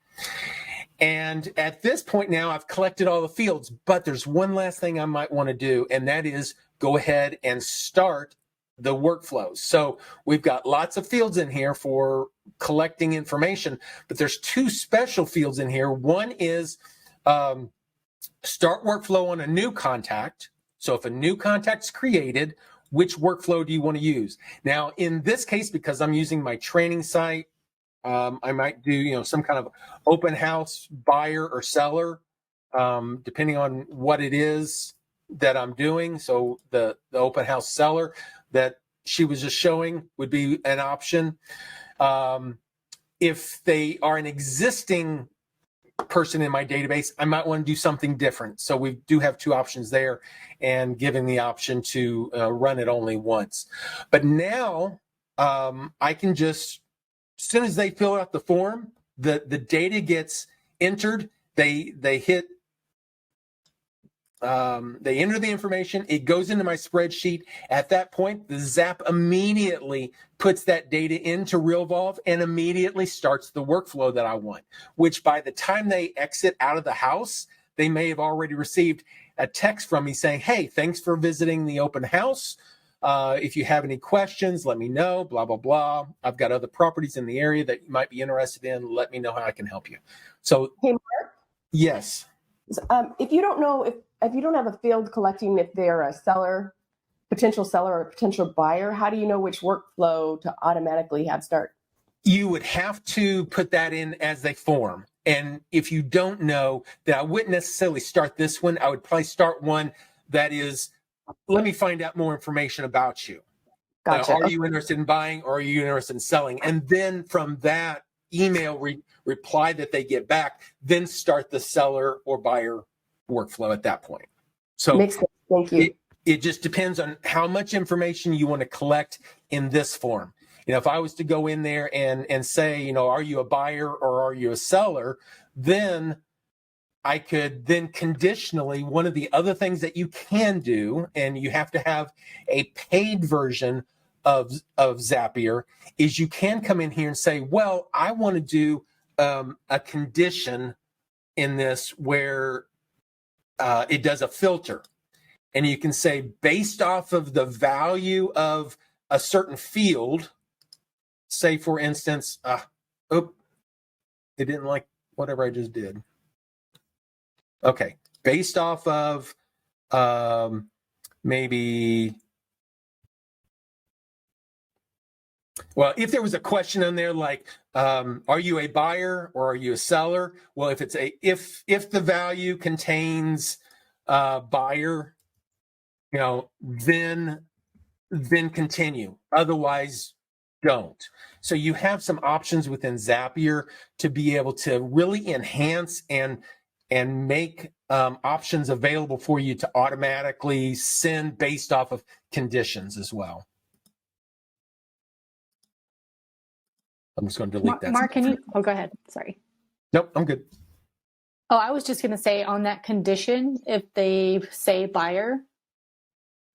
And at this point now, I've collected all the fields, but there's one last thing I might want to do, and that is go ahead and start the workflows. So we've got lots of fields in here for collecting information, but there's two special fields in here. One is start workflow on a new contact. So if a new contact's created, which workflow do you want to use? Now, in this case, because I'm using my training site, I might do, some kind of open house buyer or seller, depending on what it is that I'm doing. So the open house seller that she was just showing would be an option. If they are an existing person in my database, I might want to do something different. So we do have two options there, and giving the option to run it only once. But now I can just, as soon as they fill out the form, the data gets entered. They hit. They enter the information. It goes into my spreadsheet. At that point, the Zap immediately puts that data into Realvolve and immediately starts the workflow that I want, which by the time they exit out of the house, they may have already received a text from me saying, hey, thanks for visiting the open house. If you have any questions, let me know, blah, blah, blah. I've got other properties in the area that you might be interested in. Let me know how I can help you. So, hey, Mark? Yes. If you don't know, if you don't have a field collecting if they're a seller, potential seller or a potential buyer, how do you know which workflow to automatically have start? You would have to put that in as they form. And if you don't know, then I wouldn't necessarily start this one. I would probably start one that is, let me find out more information about you. Gotcha. Are you interested in buying, or are you interested in selling? And then from that email reply that they get back, then start the seller or buyer workflow at that point. So makes sense. Thank you. It just depends on how much information you want to collect in this form. if I was to go in there and say, are you a buyer or are you a seller, then I could then conditionally, one of the other things that you can do, and you have to have a paid version of Zapier, is you can come in here and say, well, I want to do a condition in this where it does a filter. And you can say, based off of the value of a certain field, say, for instance, it didn't like whatever I just did. Okay, based off of maybe, well, if there was a question on there like, are you a buyer or are you a seller? Well, if it's if the value contains buyer, then continue. Otherwise, don't. So you have some options within Zapier to be able to really enhance and make options available for you to automatically send based off of conditions as well. I'm just going to delete that. Mark, can you? Oh, go ahead. Sorry. Nope, I'm good. Oh, I was just going to say on that condition, if they say buyer,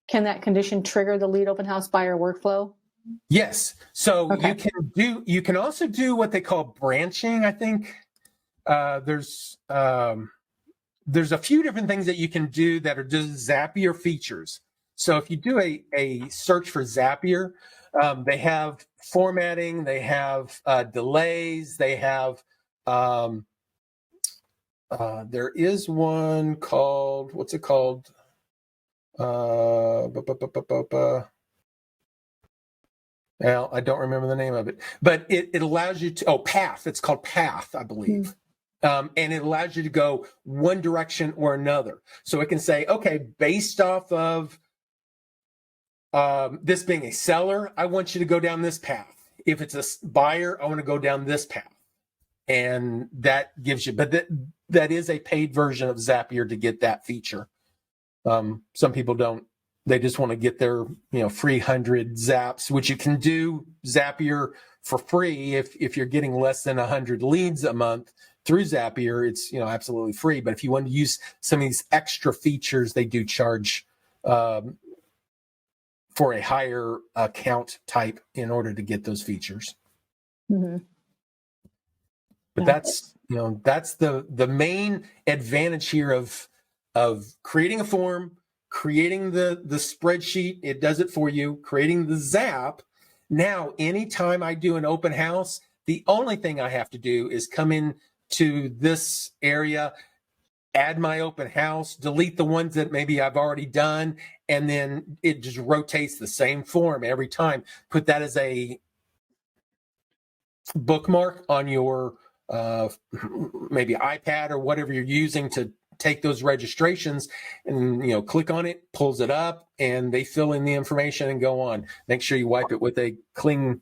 can that condition trigger the lead open house buyer workflow? Yes. So Okay. you can also do what they call branching, I think. There's a few different things that you can do that are just Zapier features. So if you do a search for Zapier, they have formatting, they have delays, they have there is one called, what's it called? Well, I don't remember the name of it, but it allows you to, path. It's called path, I believe. And it allows you to go one direction or another. So it can say, okay, based off of this being a seller, I want you to go down this path. If it's a buyer, I want to go down this path. And that gives you, but that is a paid version of Zapier to get that feature. Some people don't. They just want to get their, free 100 zaps, which you can do Zapier for free. If you're getting less than 100 leads a month through Zapier, it's, absolutely free. But if you want to use some of these extra features, they do charge for a higher account type in order to get those features. Mm-hmm. But that's the main advantage here of creating a form, creating the spreadsheet. It does it for you. Creating the Zap. Now, anytime I do an open house, the only thing I have to do is come in to this area, add my open house, delete the ones that maybe I've already done, and then it just rotates the same form every time. Put that as a bookmark on your maybe iPad or whatever you're using to take those registrations, and click on it, pulls it up, and they fill in the information and go on. Make sure you wipe it with a cleaning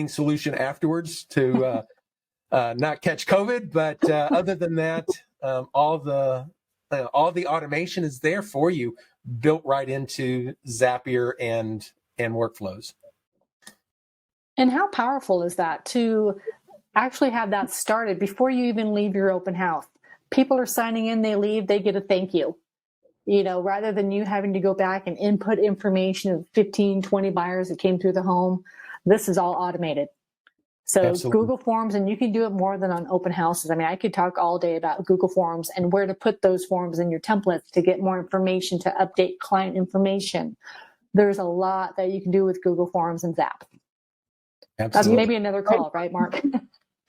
solution afterwards to not catch COVID. But other than that, all the automation is there for you, built right into Zapier and workflows. And how powerful is that to actually have that started before you even leave your open house? People are signing in, they leave, they get a thank you. Rather than you having to go back and input information of 15, 20 buyers that came through the home, this is all automated. So Absolutely. Google Forms, and you can do it more than on open houses. I mean, I could talk all day about Google Forms and where to put those forms in your templates to get more information, to update client information. There's a lot that you can do with Google Forms and Zap. Absolutely. That's maybe another call, right, Mark?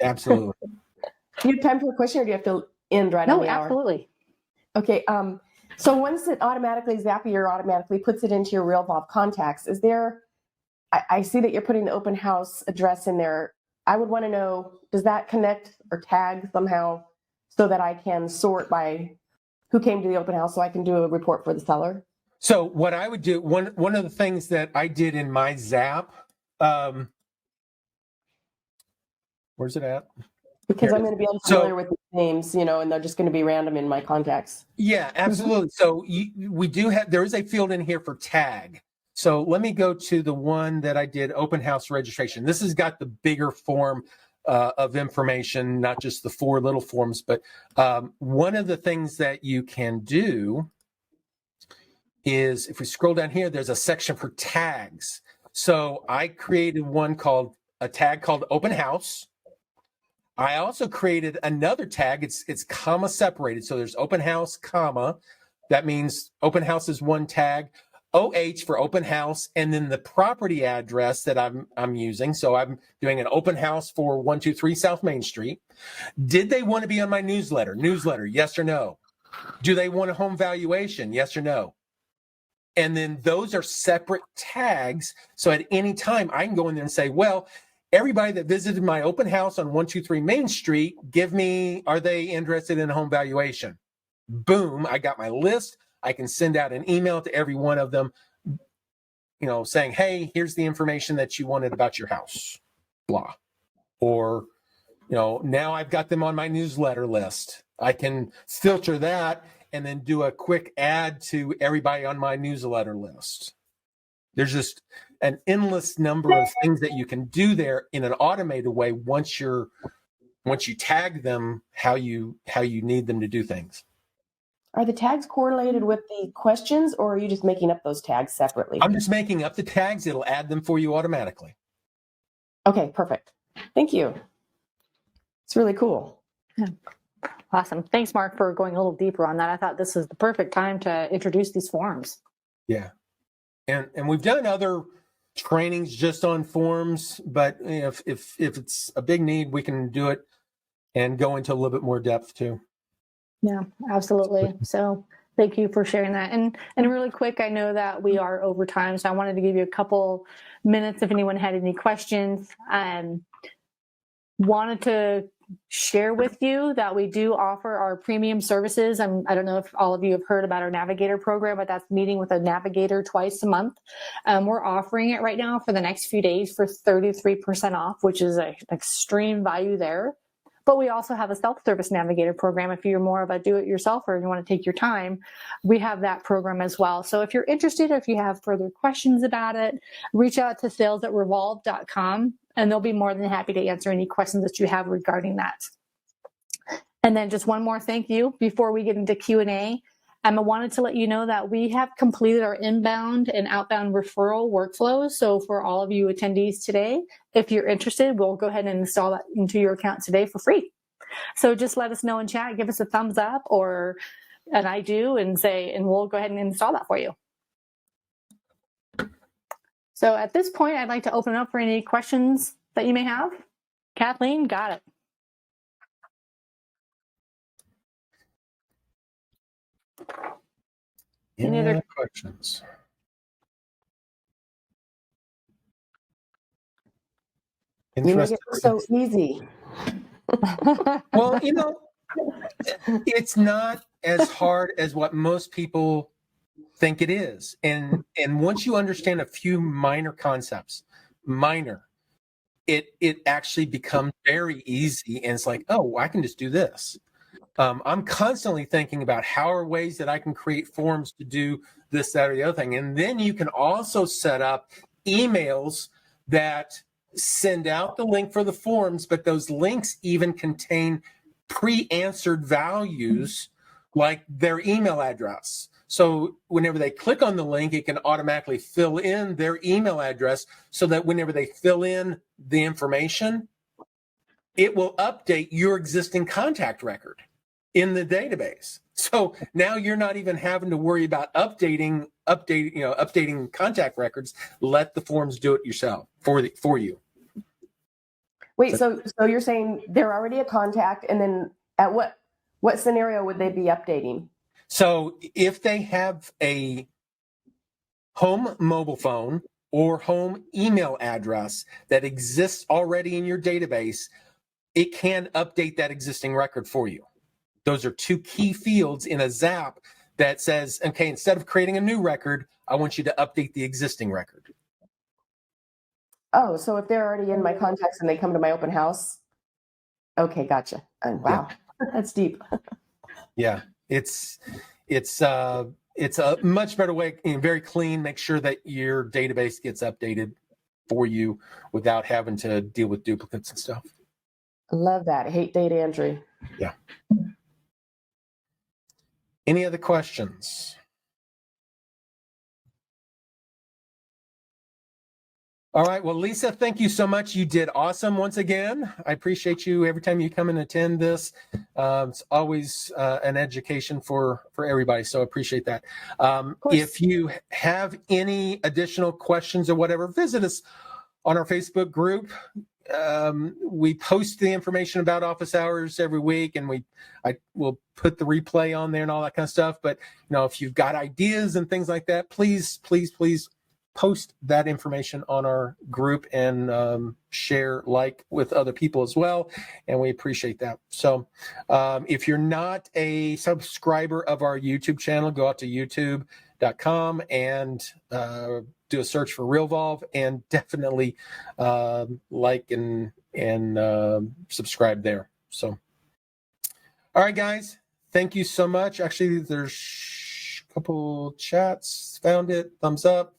Absolutely. Do you have time for a question, or do you have to end right on No, the hour? absolutely. Okay. So once it Zapier automatically puts it into your Realvolve contacts, is there? I see that you're putting the open house address in there. I would want to know, does that connect or tag somehow so that I can sort by who came to the open house, so I can do a report for the seller? So what I would do, one of the things that I did in my Zap, where's it at? Because I'm going to be familiar with the names, and they're just going to be random in my contacts. Yeah, absolutely. So there is a field in here for tag. So let me go to the one that I did, open house registration. This has got the bigger form of information, not just the 4 little forms. But one of the things that you can do is, if we scroll down here, there's a section for tags. So I created a tag called open house. I also created another tag. It's comma separated. So there's open house, comma. That means open house is one tag. OH for open house, and then the property address that I'm using. So I'm doing an open house for 123 South Main Street. Did they want to be on my newsletter? Newsletter, yes or no? Do they want a home valuation? Yes or no? And then those are separate tags. So at any time, I can go in there and say, well, everybody that visited my open house on 123 Main Street, are they interested in a home valuation? Boom, I got my list. I can send out an email to every one of them, saying, hey, here's the information that you wanted about your house, blah. Or, now I've got them on my newsletter list. I can filter that and then do a quick add to everybody on my newsletter list. There's just an endless number of things that you can do there in an automated way once you tag them how you need them to do things. Are the tags correlated with the questions, or are you just making up those tags separately? I'm just making up the tags. It'll add them for you automatically. Okay, perfect. Thank you. It's really cool. Yeah. Awesome. Thanks, Mark, for going a little deeper on that. I thought this is the perfect time to introduce these forms. Yeah. And we've done other trainings just on forms, but if it's a big need, we can do it and go into a little bit more depth too. Yeah, absolutely. So thank you for sharing that. And really quick, I know that we are over time, so I wanted to give you a couple minutes if anyone had any questions. Wanted to share with you that we do offer our premium services. I don't know if all of you have heard about our Navigator program, but that's meeting with a navigator twice a month. We're offering it right now for the next few days for 33% off, which is an extreme value there. But we also have a self-service navigator program. If you're more of a do-it-yourselfer and you want to take your time, we have that program as well. So if you're interested, or if you have further questions about it, reach out to sales@revolve.com, and they'll be more than happy to answer any questions that you have regarding that. And then just one more thank you before we get into Q&A. I wanted to let you know that we have completed our inbound and outbound referral workflows. So for all of you attendees today, if you're interested, we'll go ahead and install that into your account today for free. So just let us know in chat, give us a thumbs up or an I do, and we'll go ahead and install that for you. So at this point, I'd like to open up for any questions that you may have. Kathleen, got it. Any other questions? You make it so easy. Well, it's not as hard as what most people think it is. And once you understand a few minor concepts, it actually becomes very easy. And it's like, oh, I can just do this. I'm constantly thinking about how are ways that I can create forms to do this, that, or the other thing. And then you can also set up emails that send out the link for the forms, but those links even contain pre-answered values like their email address. So whenever they click on the link, it can automatically fill in their email address so that whenever they fill in the information, it will update your existing contact record in the database. So now you're not even having to worry about updating contact records. Let the forms do it yourself for you. Wait, so you're saying they're already a contact, and then at what scenario would they be updating? So if they have a home mobile phone or home email address that exists already in your database, it can update that existing record for you. Those are two key fields in a ZAP that says, okay, instead of creating a new record, I want you to update the existing record. Oh, so if they're already in my contacts and they come to my open house, okay, gotcha. Wow, yeah. That's deep. Yeah, it's it's a much better way, very clean. Make sure that your database gets updated for you without having to deal with duplicates and stuff. I love that. I hate data entry. Yeah. Any other questions? All right. Well, Lisa, thank you so much. You did awesome once again. I appreciate you every time you come and attend this. It's always an education for everybody. So I appreciate that. If you have any additional questions or whatever, visit us on our Facebook group. We post the information about office hours every week, and I will put the replay on there and all that kind of stuff. But if you've got ideas and things like that, please post that information on our group and share with other people as well. And we appreciate that. So if you're not a subscriber of our YouTube channel, go out to youtube.com and do a search for Realvolve, and definitely like and subscribe there. So, all right, guys, thank you so much. Actually, there's a couple chats. Found it. Thumbs up.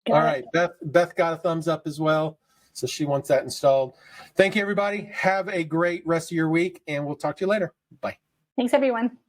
All right, Beth got a thumbs up as well, so she wants that installed. Thank you, everybody. Have a great rest of your week, and we'll talk to you later. Bye. Thanks, everyone.